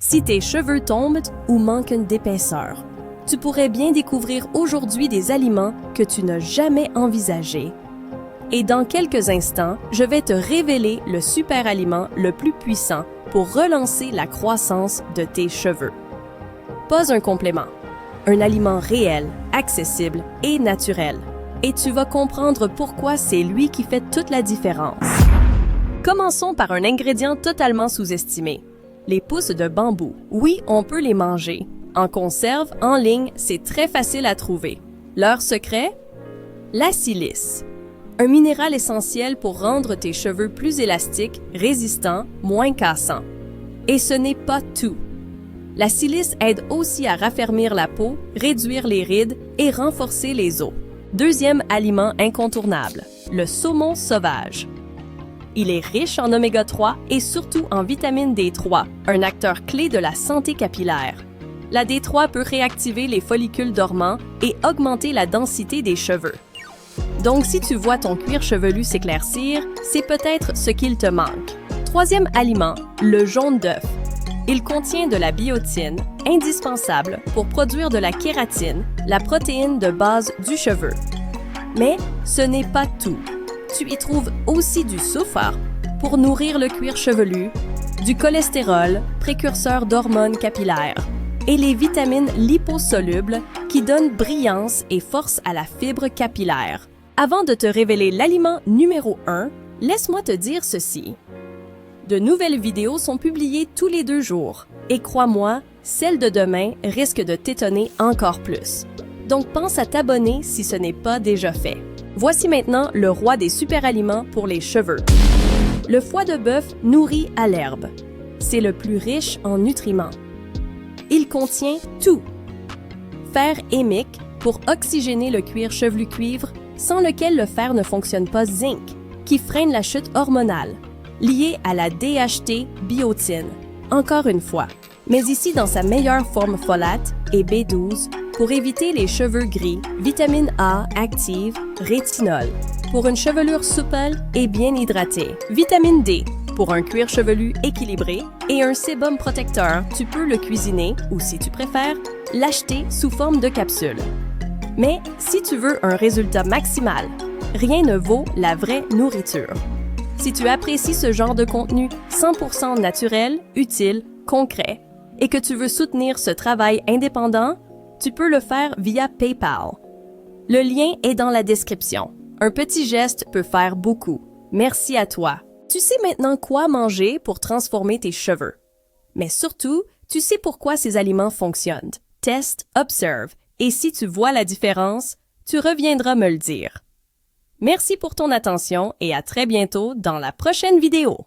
Si tes cheveux tombent ou manquent d'épaisseur, tu pourrais bien découvrir aujourd'hui des aliments que tu n'as jamais envisagés. Et dans quelques instants, je vais te révéler le super aliment le plus puissant pour relancer la croissance de tes cheveux. Pas un complément, un aliment réel, accessible et naturel. Et tu vas comprendre pourquoi c'est lui qui fait toute la différence. Commençons par un ingrédient totalement sous-estimé. Les pousses de bambou. Oui, on peut les manger. En conserve, en ligne, c'est très facile à trouver. Leur secret? La silice. Un minéral essentiel pour rendre tes cheveux plus élastiques, résistants, moins cassants. Et ce n'est pas tout. La silice aide aussi à raffermir la peau, réduire les rides et renforcer les os. Deuxième aliment incontournable, le saumon sauvage. Il est riche en oméga 3 et surtout en vitamine D3, un acteur clé de la santé capillaire. La D3 peut réactiver les follicules dormants et augmenter la densité des cheveux. Donc si tu vois ton cuir chevelu s'éclaircir, c'est peut-être ce qu'il te manque. Troisième aliment, le jaune d'œuf. Il contient de la biotine, indispensable pour produire de la kératine, la protéine de base du cheveu. Mais ce n'est pas tout. Tu y trouves aussi du soufre pour nourrir le cuir chevelu, du cholestérol, précurseur d'hormones capillaires, et les vitamines liposolubles qui donnent brillance et force à la fibre capillaire. Avant de te révéler l'aliment numéro 1, laisse-moi te dire ceci. De nouvelles vidéos sont publiées tous les 2 jours. Et crois-moi, celle de demain risque de t'étonner encore plus. Donc pense à t'abonner si ce n'est pas déjà fait. Voici maintenant le roi des super aliments pour les cheveux. Le foie de bœuf nourri à l'herbe. C'est le plus riche en nutriments. Il contient tout. Fer hémique pour oxygéner le cuir chevelu cuivre, sans lequel le fer ne fonctionne pas, zinc, qui freine la chute hormonale, liée à la DHT biotine. Encore une fois, mais ici dans sa meilleure forme folate et B12 pour éviter les cheveux gris, vitamine A active, rétinol, pour une chevelure souple et bien hydratée, vitamine D, pour un cuir chevelu équilibré et un sébum protecteur, tu peux le cuisiner ou si tu préfères, l'acheter sous forme de capsule. Mais si tu veux un résultat maximal, rien ne vaut la vraie nourriture. Si tu apprécies ce genre de contenu 100% naturel, utile, concret, et que tu veux soutenir ce travail indépendant, tu peux le faire via PayPal. Le lien est dans la description. Un petit geste peut faire beaucoup. Merci à toi. Tu sais maintenant quoi manger pour transformer tes cheveux. Mais surtout, tu sais pourquoi ces aliments fonctionnent. Teste, observe, et si tu vois la différence, tu reviendras me le dire. Merci pour ton attention et à très bientôt dans la prochaine vidéo.